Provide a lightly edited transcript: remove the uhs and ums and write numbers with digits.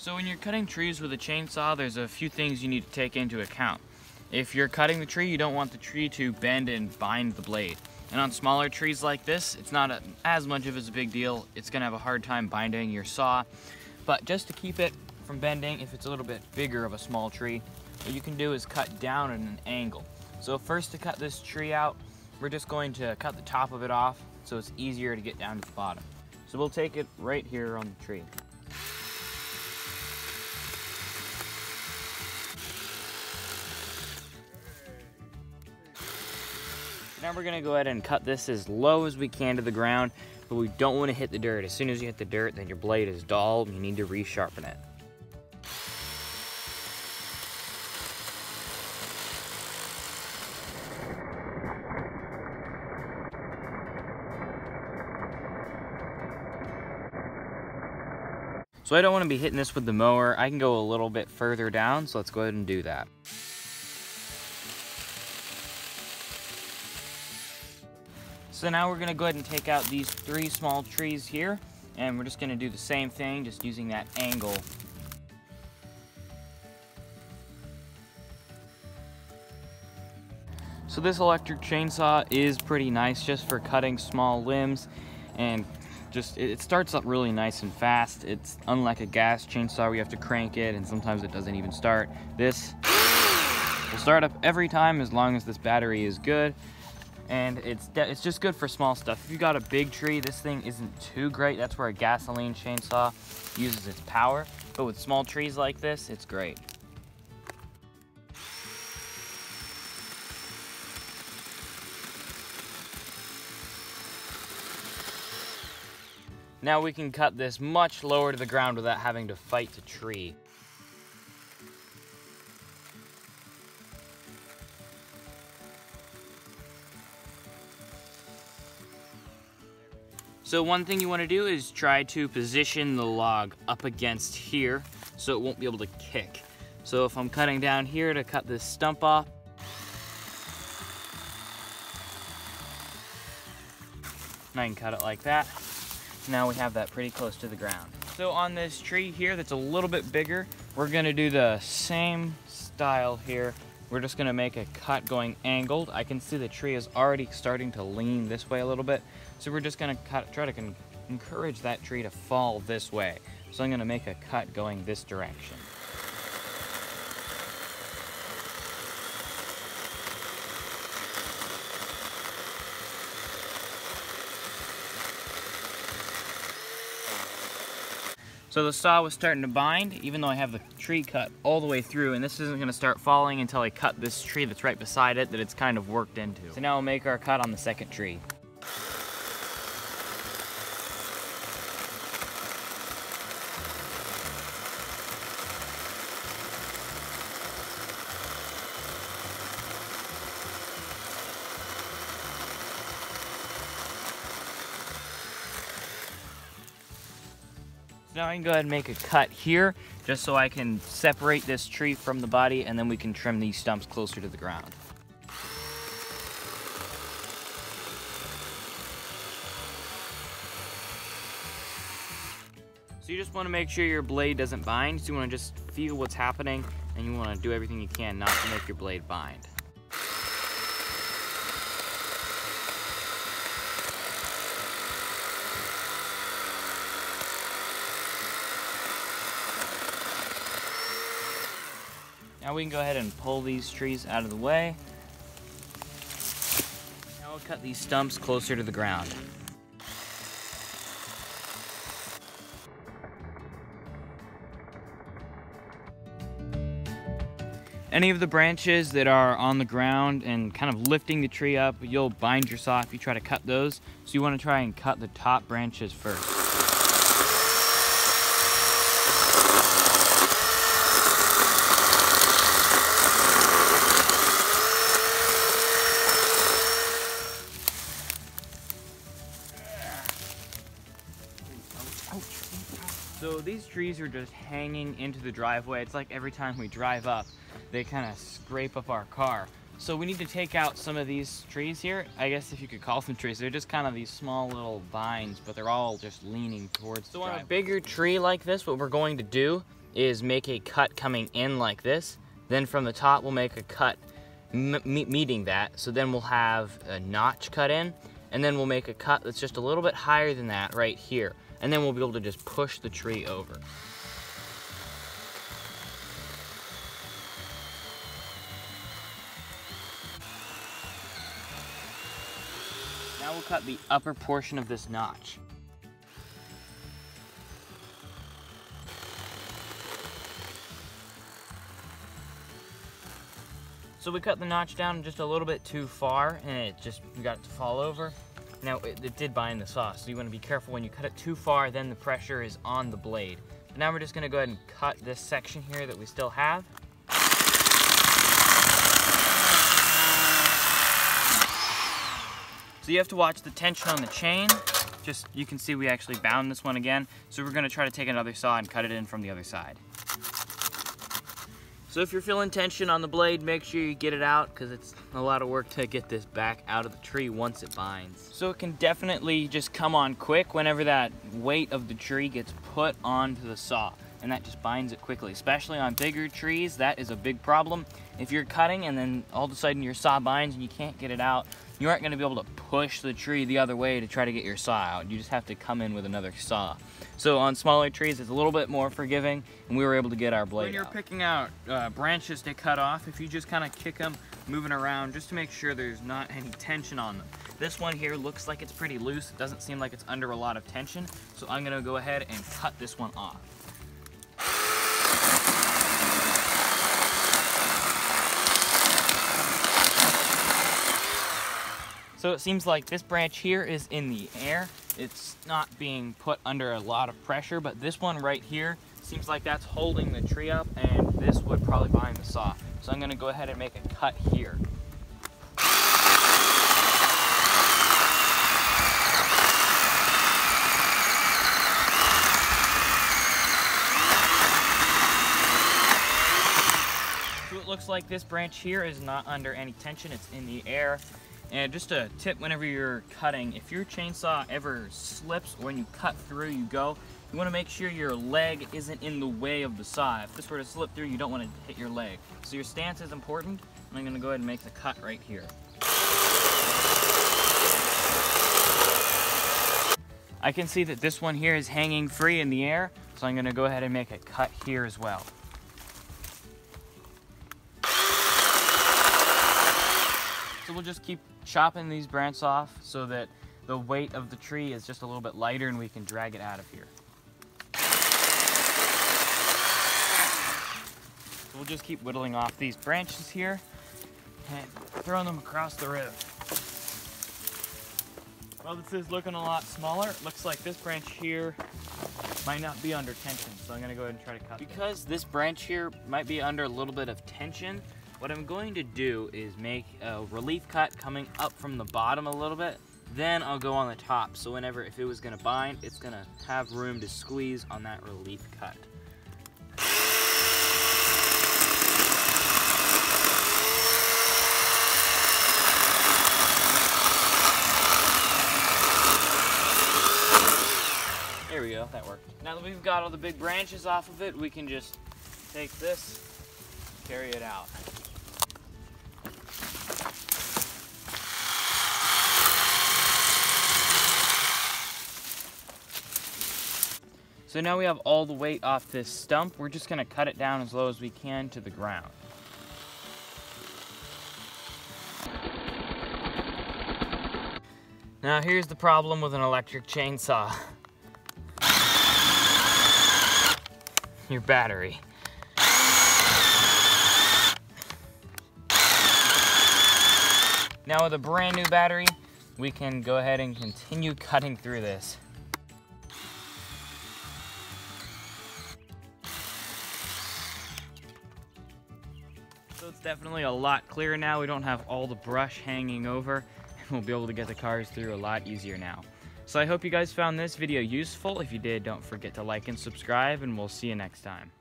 So when you're cutting trees with a chainsaw, there's a few things you need to take into account. If you're cutting the tree, you don't want the tree to bend and bind the blade. And on smaller trees like this, it's not as much of a big deal. It's gonna have a hard time binding your saw. But just to keep it from bending, if it's a little bit bigger of a small tree, what you can do is cut down at an angle. So first, to cut this tree out, we're just going to cut the top of it off so it's easier to get down to the bottom. So we'll take it right here on the tree. Now we're gonna go ahead and cut this as low as we can to the ground, but we don't want to hit the dirt. As soon as you hit the dirt, then your blade is dull and you need to resharpen it. So I don't want to be hitting this with the mower. I can go a little bit further down, so let's go ahead and do that. So now we're going to go ahead and take out these 3 small trees here, and we're just going to do the same thing, just using that angle. So this electric chainsaw is pretty nice just for cutting small limbs, and it starts up really nice and fast. It's unlike a gas chainsaw where you have to crank it and sometimes it doesn't even start. This will start up every time as long as this battery is good. And it's just good for small stuff. If you got a big tree, this thing isn't too great. That's where a gasoline chainsaw uses its power. But with small trees like this, it's great. Now we can cut this much lower to the ground without having to fight the tree. So one thing you want to do is try to position the log up against here so it won't be able to kick. So if I'm cutting down here to cut this stump off, and I can cut it like that. Now we have that pretty close to the ground. So on this tree here that's a little bit bigger, we're gonna do the same style here. We're just gonna make a cut going angled. I can see the tree is already starting to lean this way a little bit. So we're just gonna try to encourage that tree to fall this way. So I'm gonna make a cut going this direction. So the saw was starting to bind, even though I have the tree cut all the way through, and this isn't gonna start falling until I cut this tree that's right beside it that it's kind of worked into. So now we'll make our cut on the second tree. Now I can go ahead and make a cut here, just so I can separate this tree from the body, and then we can trim these stumps closer to the ground. So you just want to make sure your blade doesn't bind, so you want to just feel what's happening, and you want to do everything you can not to make your blade bind. Now we can go ahead and pull these trees out of the way. Now we'll cut these stumps closer to the ground. Any of the branches that are on the ground and kind of lifting the tree up, you'll bind your saw if you try to cut those. So you want to try and cut the top branches first. So these trees are just hanging into the driveway. It's like every time we drive up, they kind of scrape up our car. So we need to take out some of these trees here. I guess if you could call them trees, they're just kind of these small little vines, but they're all just leaning towards the driveway. So on a bigger tree like this, what we're going to do is make a cut coming in like this. Then from the top, we'll make a cut meeting that. So then we'll have a notch cut in, and then we'll make a cut that's just a little bit higher than that right here. And then we'll be able to just push the tree over. Now we'll cut the upper portion of this notch. So we cut the notch down just a little bit too far, and it just got it to fall over. Now it did bind the saw, so you want to be careful when you cut it too far, then the pressure is on the blade. But now we're just going to go ahead and cut this section here that we still have. So you have to watch the tension on the chain. Just, you can see we actually bound this one again. So we're going to try to take another saw and cut it in from the other side. So if you're feeling tension on the blade, make sure you get it out, because it's a lot of work to get this back out of the tree once it binds. So it can definitely just come on quick whenever that weight of the tree gets put onto the saw, and that just binds it quickly. Especially on bigger trees, that is a big problem. If you're cutting and then all of a sudden your saw binds and you can't get it out, you aren't going to be able to push the tree the other way to try to get your saw out. You just have to come in with another saw. So on smaller trees, it's a little bit more forgiving, and we were able to get our blade out. When you're picking out branches to cut off, if you just kind of kick them, moving around, just to make sure there's not any tension on them. This one here looks like it's pretty loose. It doesn't seem like it's under a lot of tension, so I'm going to go ahead and cut this one off. So it seems like this branch here is in the air. It's not being put under a lot of pressure, but this one right here seems like that's holding the tree up, and this would probably bind the saw. So I'm gonna go ahead and make a cut here. So it looks like this branch here is not under any tension, it's in the air. And just a tip whenever you're cutting, if your chainsaw ever slips or when you cut through, you want to make sure your leg isn't in the way of the saw. If this were to slip through, you don't want to hit your leg. So your stance is important, and I'm going to go ahead and make the cut right here. I can see that this one here is hanging free in the air, so I'm going to go ahead and make a cut here as well. So we'll just keep chopping these branches off so that the weight of the tree is just a little bit lighter and we can drag it out of here. So we'll just keep whittling off these branches here and throwing them across the road. Well, this is looking a lot smaller. It looks like this branch here might not be under tension, so I'm going to go ahead and try to cut it. Because this branch here might be under a little bit of tension, what I'm going to do is make a relief cut coming up from the bottom a little bit, then I'll go on the top. So if it was gonna bind, it's gonna have room to squeeze on that relief cut. There we go, that worked. Now that we've got all the big branches off of it, we can just take this, carry it out. So now we have all the weight off this stump. We're just gonna cut it down as low as we can to the ground. Now here's the problem with an electric chainsaw. Your battery. Now with a brand new battery, we can go ahead and continue cutting through this. So it's definitely a lot clearer now. We don't have all the brush hanging over, and we'll be able to get the cars through a lot easier now. So I hope you guys found this video useful. If you did, don't forget to like and subscribe, and we'll see you next time.